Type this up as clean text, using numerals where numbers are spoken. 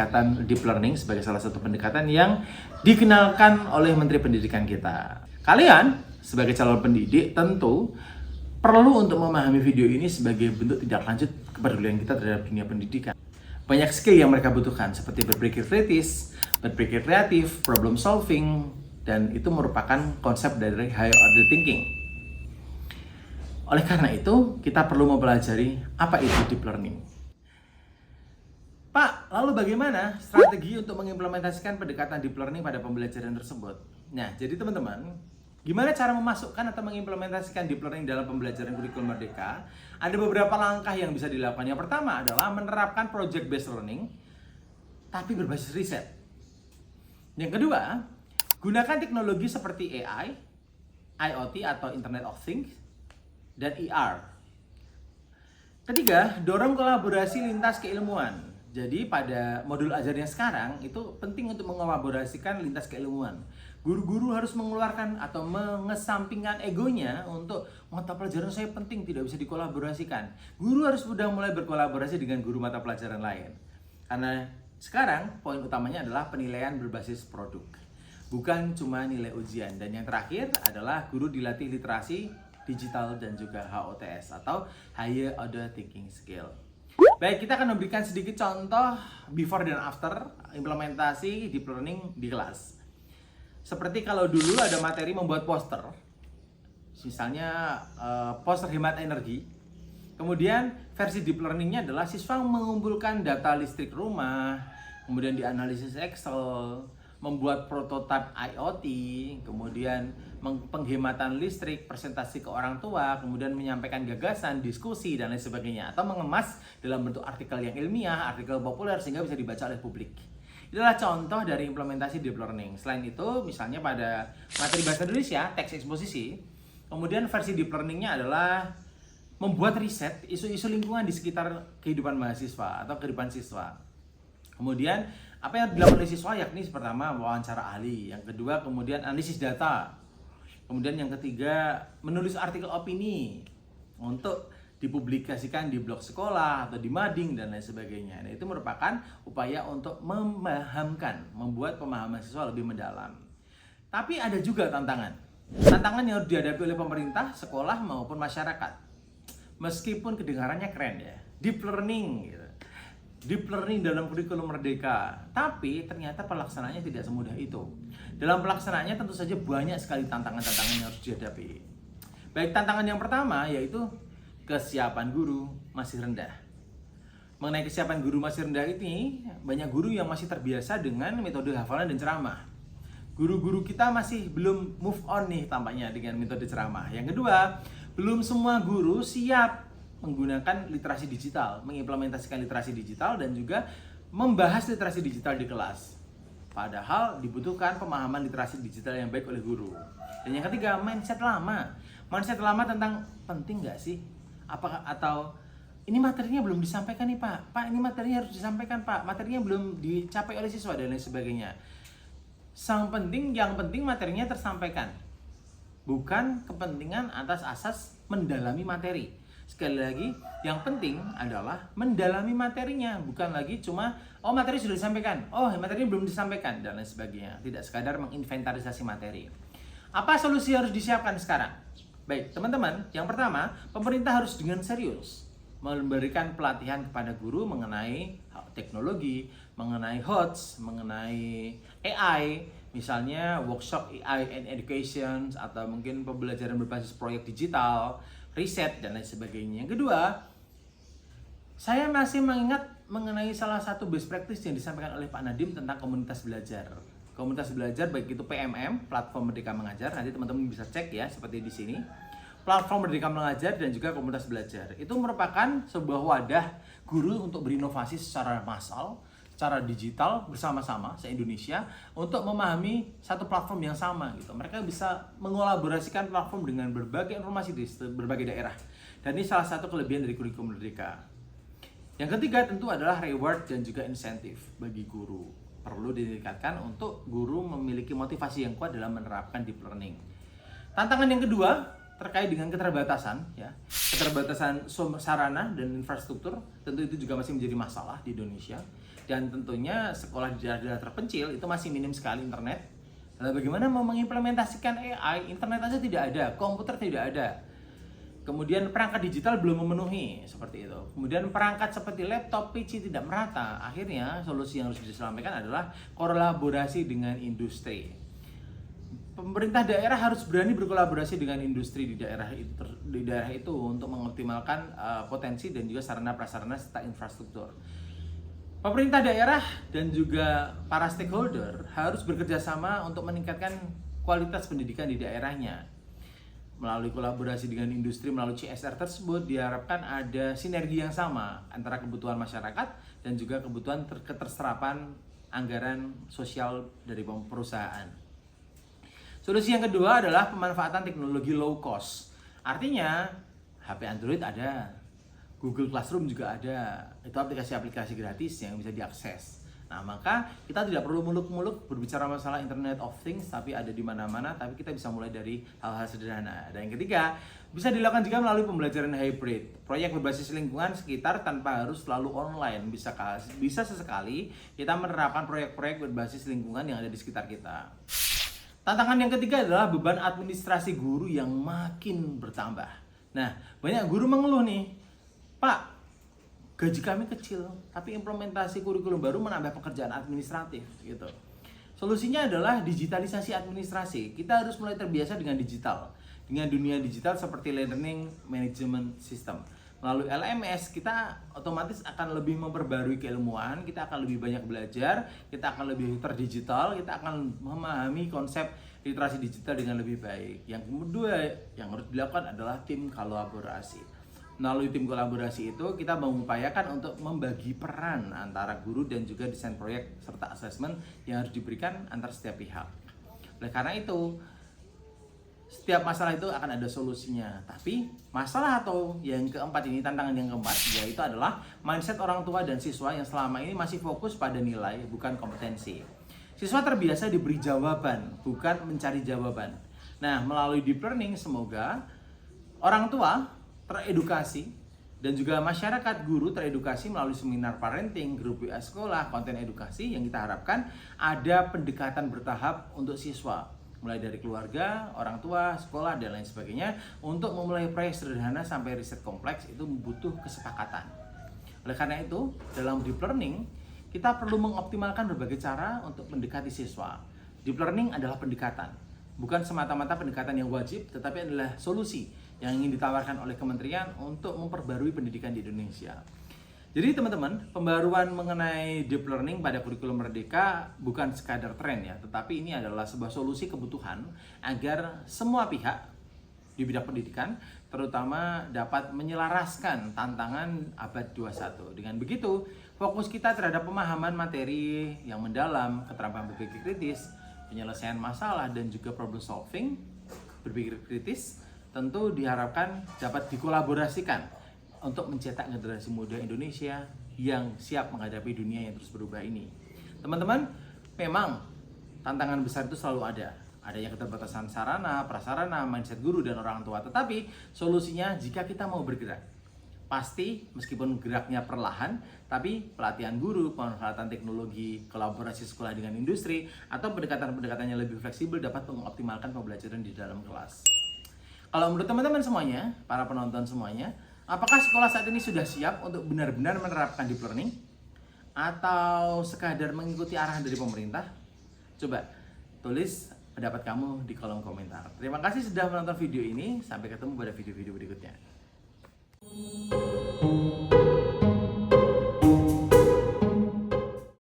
pendekatan deep learning sebagai salah satu pendekatan yang dikenalkan oleh Menteri Pendidikan kita. Kalian sebagai calon pendidik tentu perlu untuk memahami video ini sebagai bentuk tindak lanjut kepedulian kita terhadap dunia pendidikan. Banyak skill yang mereka butuhkan seperti berpikir kritis, berpikir kreatif, problem solving, dan itu merupakan konsep dari high order thinking. Oleh karena itu, kita perlu mempelajari apa itu deep learning. Pak, lalu bagaimana strategi untuk mengimplementasikan pendekatan deep learning pada pembelajaran tersebut? Nah, jadi teman-teman, gimana cara memasukkan atau mengimplementasikan deep learning dalam pembelajaran kurikulum Merdeka? Ada beberapa langkah yang bisa dilakukan. Yang pertama adalah menerapkan project based learning, tapi berbasis riset. Yang kedua, gunakan teknologi seperti AI, IoT atau Internet of Things, dan ER. Ketiga, dorong kolaborasi lintas keilmuan. Jadi pada modul ajarnya sekarang itu penting untuk mengolaborasikan lintas keilmuan. Guru-guru harus mengeluarkan atau mengesampingkan egonya untuk mata pelajaran saya penting, tidak bisa dikolaborasikan. Guru harus sudah mulai berkolaborasi dengan guru mata pelajaran lain. Karena sekarang poin utamanya adalah penilaian berbasis produk, bukan cuma nilai ujian. Dan yang terakhir adalah guru dilatih literasi digital dan juga HOTS atau Higher Order Thinking Skill. Baik, kita akan memberikan sedikit contoh before dan after implementasi deep learning di kelas. Seperti kalau dulu ada materi membuat poster, misalnya poster hemat energi. Kemudian versi deep learningnya adalah siswa mengumpulkan data listrik rumah, kemudian dianalisis Excel, membuat prototipe IoT, kemudian penghematan listrik, presentasi ke orang tua, kemudian menyampaikan gagasan, diskusi, dan lain sebagainya. Atau mengemas dalam bentuk artikel yang ilmiah, artikel populer sehingga bisa dibaca oleh publik. Itulah contoh dari implementasi deep learning. Selain itu, misalnya pada materi bahasa Indonesia, teks eksposisi, kemudian versi deep learningnya adalah membuat riset isu-isu lingkungan di sekitar kehidupan mahasiswa atau kehidupan siswa. Kemudian apa yang dilakukan oleh siswa yakni pertama wawancara ahli, yang kedua kemudian analisis data, kemudian yang ketiga menulis artikel opini untuk dipublikasikan di blog sekolah atau di mading dan lain sebagainya. Nah, itu merupakan upaya untuk memahamkan, membuat pemahaman siswa lebih mendalam. Tapi ada juga tantangan yang harus dihadapi oleh pemerintah, sekolah maupun masyarakat. Meskipun kedengarannya keren ya, deep learning gitu. Deep learning dalam kurikulum Merdeka, tapi ternyata pelaksanaannya tidak semudah itu. Dalam pelaksanaannya tentu saja banyak sekali tantangan-tantangan yang harus dihadapi. Baik, tantangan yang pertama yaitu kesiapan guru masih rendah. Mengenai kesiapan guru masih rendah ini, banyak guru yang masih terbiasa dengan metode hafalan dan ceramah. Guru-guru kita masih belum move on nih tampaknya dengan metode ceramah. Yang kedua, belum semua guru siap menggunakan literasi digital, mengimplementasikan literasi digital dan juga membahas literasi digital di kelas. Padahal dibutuhkan pemahaman literasi digital yang baik oleh guru. Dan yang ketiga, mindset lama. Mindset lama tentang penting nggak sih? Apakah atau ini materinya belum disampaikan nih Pak? Pak, ini materinya harus disampaikan Pak. Materinya belum dicapai oleh siswa dan lain sebagainya. Yang penting materinya tersampaikan. Bukan kepentingan atas asas mendalami materi. Sekali lagi, yang penting adalah mendalami materinya, bukan lagi cuma materi sudah disampaikan, materinya belum disampaikan dan lain sebagainya. Tidak sekadar menginventarisasi materi. Apa solusi harus disiapkan sekarang? Baik, teman-teman, yang pertama, pemerintah harus dengan serius memberikan pelatihan kepada guru mengenai teknologi, mengenai HOTS, mengenai AI, misalnya workshop AI and Education atau mungkin pembelajaran berbasis proyek digital, riset dan lain sebagainya. Yang kedua, saya masih mengingat mengenai salah satu best practice yang disampaikan oleh Pak Nadiem tentang komunitas belajar. Komunitas belajar baik itu PMM, Platform Merdeka Mengajar, nanti teman-teman bisa cek ya seperti di sini. Platform Merdeka Mengajar dan juga komunitas belajar. Itu merupakan sebuah wadah guru untuk berinovasi secara massal, secara digital bersama-sama se-Indonesia untuk memahami satu platform yang sama gitu. Mereka bisa mengolaborasikan platform dengan berbagai informasi di berbagai daerah. Dan ini salah satu kelebihan dari kurikulum Merdeka. Yang ketiga tentu adalah reward dan juga insentif bagi guru. Perlu ditingkatkan untuk guru memiliki motivasi yang kuat dalam menerapkan deep learning. Tantangan yang kedua terkait dengan keterbatasan ya. Keterbatasan sarana dan infrastruktur tentu itu juga masih menjadi masalah di Indonesia. Dan tentunya sekolah di daerah-daerah terpencil itu masih minim sekali internet. Lalu bagaimana mau mengimplementasikan AI? Internet aja tidak ada, komputer tidak ada. Kemudian perangkat digital belum memenuhi, seperti itu. Kemudian perangkat seperti laptop, PC tidak merata. Akhirnya solusi yang harus disampaikan adalah kolaborasi dengan industri. Pemerintah daerah harus berani berkolaborasi dengan industri di daerah itu untuk mengoptimalkan potensi dan juga sarana prasarana serta infrastruktur. Pemerintah daerah dan juga para stakeholder harus bekerja sama untuk meningkatkan kualitas pendidikan di daerahnya. Melalui kolaborasi dengan industri melalui CSR tersebut diharapkan ada sinergi yang sama antara kebutuhan masyarakat dan juga kebutuhan keterserapan anggaran sosial dari perusahaan. Solusi yang kedua adalah pemanfaatan teknologi low cost. Artinya HP Android ada, Google Classroom juga ada. Itu aplikasi-aplikasi gratis yang bisa diakses. Nah, maka kita tidak perlu muluk-muluk berbicara masalah Internet of Things, tapi ada di mana-mana, tapi kita bisa mulai dari hal-hal sederhana. Dan yang ketiga, bisa dilakukan juga melalui pembelajaran hybrid. Proyek berbasis lingkungan sekitar tanpa harus selalu online. Bisa sesekali kita menerapkan proyek-proyek berbasis lingkungan yang ada di sekitar kita. Tantangan yang ketiga adalah beban administrasi guru yang makin bertambah. Nah, banyak guru mengeluh nih, Pak, gaji kami kecil, tapi implementasi kurikulum baru menambah pekerjaan administratif gitu. Solusinya adalah digitalisasi administrasi. Kita harus mulai terbiasa dengan digital, dengan dunia digital seperti learning management system. Melalui LMS kita otomatis akan lebih memperbarui keilmuan, kita akan lebih banyak belajar, kita akan lebih terdigital, kita akan memahami konsep literasi digital dengan lebih baik. Yang kedua yang harus dilakukan adalah tim kolaborasi. Melalui tim kolaborasi itu kita mengupayakan untuk membagi peran antara guru dan juga desain proyek serta asesmen yang harus diberikan antar setiap pihak. Oleh karena itu, setiap masalah itu akan ada solusinya. Tapi masalah atau yang keempat ini, tantangan yang keempat, yaitu adalah mindset orang tua dan siswa yang selama ini masih fokus pada nilai bukan kompetensi. Siswa terbiasa diberi jawaban, bukan mencari jawaban. Nah, melalui deep learning semoga orang tua teredukasi dan juga masyarakat guru teredukasi melalui seminar parenting, grup WA sekolah, konten edukasi yang kita harapkan ada pendekatan bertahap untuk siswa mulai dari keluarga, orang tua, sekolah dan lain sebagainya. Untuk memulai proyek sederhana sampai riset kompleks itu butuh kesepakatan. Oleh karena itu, dalam deep learning kita perlu mengoptimalkan berbagai cara untuk mendekati siswa. Deep learning adalah pendekatan, bukan semata-mata pendekatan yang wajib, tetapi adalah solusi yang ingin ditawarkan oleh kementerian untuk memperbarui pendidikan di Indonesia. Jadi teman-teman, pembaruan mengenai deep learning pada kurikulum Merdeka bukan sekadar tren ya, tetapi ini adalah sebuah solusi kebutuhan agar semua pihak di bidang pendidikan terutama dapat menyelaraskan tantangan abad 21. Dengan begitu, fokus kita terhadap pemahaman materi yang mendalam, keterampilan berpikir kritis, penyelesaian masalah dan juga problem solving, berpikir kritis tentu diharapkan dapat dikolaborasikan untuk mencetak generasi muda Indonesia yang siap menghadapi dunia yang terus berubah ini. Teman-teman, memang tantangan besar itu selalu ada. Adanya keterbatasan sarana, prasarana, mindset guru dan orang tua. Tetapi solusinya jika kita mau bergerak. Pasti meskipun geraknya perlahan, tapi pelatihan guru, pemanfaatan teknologi, kolaborasi sekolah dengan industri, atau pendekatan-pendekatan yang lebih fleksibel dapat mengoptimalkan pembelajaran di dalam kelas. Kalau menurut teman-teman semuanya, para penonton semuanya, apakah sekolah saat ini sudah siap untuk benar-benar menerapkan deep learning? Atau sekadar mengikuti arahan dari pemerintah? Coba tulis pendapat kamu di kolom komentar. Terima kasih sudah menonton video ini, sampai ketemu pada video-video berikutnya.